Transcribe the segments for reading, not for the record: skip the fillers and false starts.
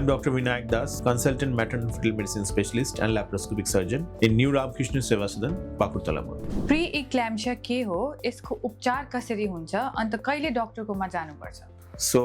I'm Dr. Vinayak Das, consultant maternal fetal medicine specialist and laparoscopic surgeon in New Ramakrishna Seva Sadan, Pakurtala Mall. Preeclampsia के हो, यसको उपचार कसरी हुन्छ, अन्त कहिले डाक्टरकोमा जानुपर्छ? So,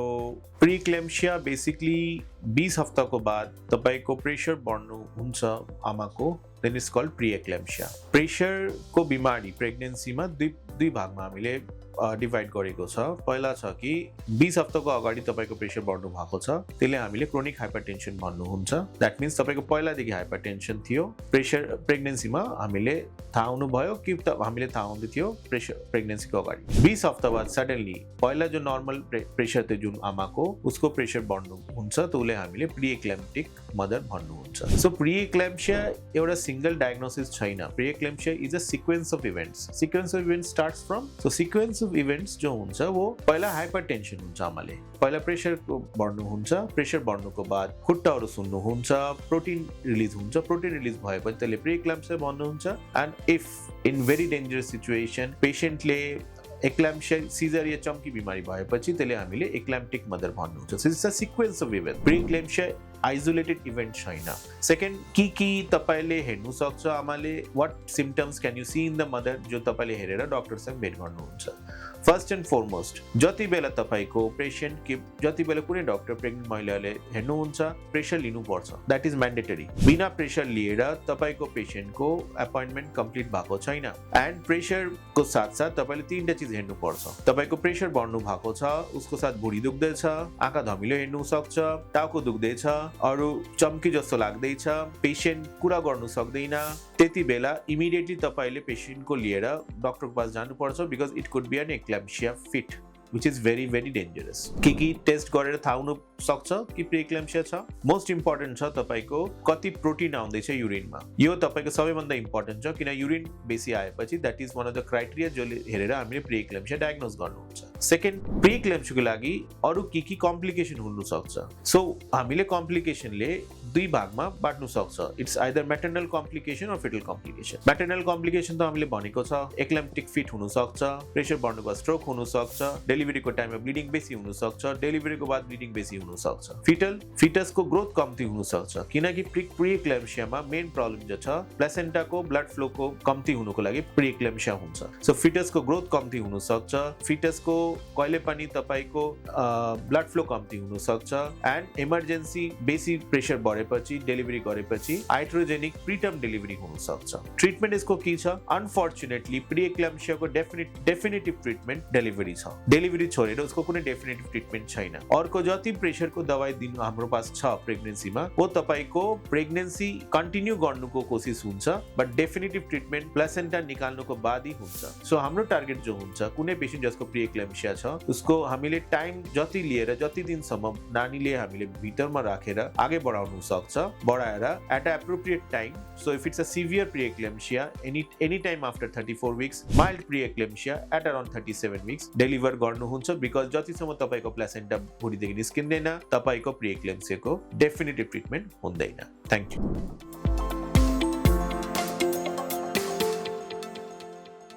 pre-eclampsia basically 20 हफ्ताको बाद तपाईको प्रेसर बढ्नु हुन्छ आमाको, then it's called pre-eclampsia. प्रेसरको बिमारी प्रेग्नेन्सीमा दुई भागमा हामीले डिभाइड गरेको छ। पहिला छ कि 20 हफ्ताको अगाडि तपाईको प्रेसर बढ्नु भएको छ, त्यसले हामीले क्रोनिक हाइपरटेन्सन भन्नुहुन्छ। द्याट मिन्स तपाईको पहिलादेखि हाइपरटेन्सन थियो, प्रेसर प्रेग्नेन्सीमा हामीले थाहा हुनु भयो कि हामीले थाहा हुँदै थियो प्रेग्नेन्सीको अगाडि। 20 हफ्ता बाद सडनली पहिला जो नर्मल प्रेसर थियो जुन आमाको, उसको प्रेसर बढ्नु हुन्छ, त्यसले हामीले प्री एक्लैम्प्टिक मदर भन्नुहुन्छ। सो प्री एक्लैम्प्सिया एउटा सिंगल डायग्नोसिस छैन। Preeclampsia is a sequence of events. Sequence of events starts from, so sequence of events जो हुन्छ वो पहिला हाइपरटेन्सन हुन्छ आमाले, पहिला प्रेसर बढ्नु हुन्छ, प्रेसर बढ्नुको बाद खुट्टाहरू सुन्नुहुन्छ, प्रोटिन रिलिज हुन्छ, प्रोटिन रिलिज भएपछि त्यसले प्री एक्लैम्प्सिया भन्नुहुन्छ। And if in very dangerous situation पेशेन्टले एक्लैम्प्सिया सिजर या चम्की बिमारी भएपछि त्यसले हामीले एक्लैम्प्टिक मदर भन्नुहुन्छ। So it's a sequence of event. Preeclampsia isolated event छैन। सेकेन्ड कि तपाईले हेर्नु सक्छ आमाले what symptoms can you see in the mother, जो तपाईले हेरेर डाक्टरसँग भेट गर्नुहुन्छ। फर्स्ट एन्ड फरमोस्ट, जति बेला तपाईको पेशेन्ट के जति बेला कुनै डाक्टर प्रेग्नेन्ट महिलाले हेर्नुहुन्छ प्रेसर लिनुपर्छ, द्याट इज म्यान्डेटरी। बिना प्रेसर लिएर तपाईको पेशेन्टको एपोइन्टमेन्ट कम्प्लिट भएको छैन। एन्ड प्रेसरको साथसाथ तपाईले तीनटा चिज हेर्नुपर्छ। तपाईको प्रेसर बढ्नु भएको छ, उसको साथ भुँडी दुख्दैछ, आँखा धमिलो हेर्नु सक्छ, टाउको दुख्दैछ, अरू चम्की जस्तो लाग्दैछ, पेशेन्ट कुरा गर्नु सक्दैन, त्यति बेला इमिडिएटली तपाईले पेशेन्टको लिएर डाक्टरको पास जानुपर्छ, because it could be an eclampsia fit which is very very dangerous। के टेस्ट गरेर थाहा हुन सक्छ कि प्री एक्लैम्प्सिया छ। मोस्ट इम्पोर्टेन्ट छ तपाईको कति प्रोटिन आउँदैछ युरिनमा, यो तपाईको सबैभन्दा इम्पोर्टेन्ट छ, किन युरिन बेसी आएपछि that is one of the criteria जसले हेरेर हामीले प्री एक्लैम्प्सिया डायग्नोज गर्नुहुन्छ। सेकेन्ड, प्री एक्लैम्प्सियाको लागि अरू के कम्प्लिकेसन हुन सक्छ। सो हामीले कम्प्लिकेसनले दुई भागमा बाँड्नु सक्छ। It's either maternal complication or fetal complication. Maternal complication त हामीले भनेको छ, एक्लैम्प्टिक फिट हुन सक्छ, प्रेसर बढ्नुको स्ट्रोक हुन सक्छ, डेलिभरीको टाइममा ब्लिडिङ बेसी हुन सक्छ, डेलिभरीको बाद ब्लिडिङ बेसी हुन सक्छ। फिटसको ग्रोथ कम्ती हुन सक्छ, किनकि प्री एक्लैम्प्सियामा मेन प्रब्लम जो छ प्लेसेन्टाको ब्लड फ्लोको कम्ती हुनुको लागि प्री एक्लैम्प्सिया हुन्छ। सो फिटसको ग्रोथ कम्ती हुन सक्छ, फिटसको कहिले पनि तपाईको ब्लड फ्लो कम्ती हुन सक्छ, एन्ड इमर्जेन्सी बेसी प्रेसर बढेपछि डेलिभरी गरेपछि हाइड्रोजेनिक प्रिटर्म डेलिभरी हुन सक्छ। ट्रिटमेन्ट यसको के छ? अनफर्चुनेटली प्री एक्लैम्प्सियाको डेफिनेटिभ ट्रिटमेन्ट डेलिभरी छ। डेलिभरी छोडेर उसको कुनै डेफिनेटिभ ट्रिटमेन्ट छैन। अर्को जति प्रेसरको दबाई दिनु हाम्रो पास छ प्रेग्नेन्सीमा, वो तपाईको प्रेग्नेन्सी कन्टिन्यू गर्नुको कोसिस हुन्छ, बट डेफिनेटिभ ट्रिटमेन्ट प्लेसेन्टा निकाल्नुको बादै हुन्छ। सो हाम्रो टार्गेट जो हुन्छ, कुनै पेशेन्ट जसको प्री एक्लैम्प्सिया छ उसको हामीले टाइम जति लिएर जति दिनसम्म नानीले हामीले भितरमा राखेर आगे बढाउनु सक्छ, बढाएर at a appropriate time. So if it's a severe preeclampsia any time after 34 weeks, mild preeclampsia at around 37 weeks deliver गर्नुहुन्छ, बिकज जतिसम्म तपाईको प्लेसेन्टा भुँडीदेखि निस्किँदैन, तपाईको प्री एक्लैम्प्सियाको डेफिनेटिभ ट्रिटमेन्ट हुँदैन। Thank you.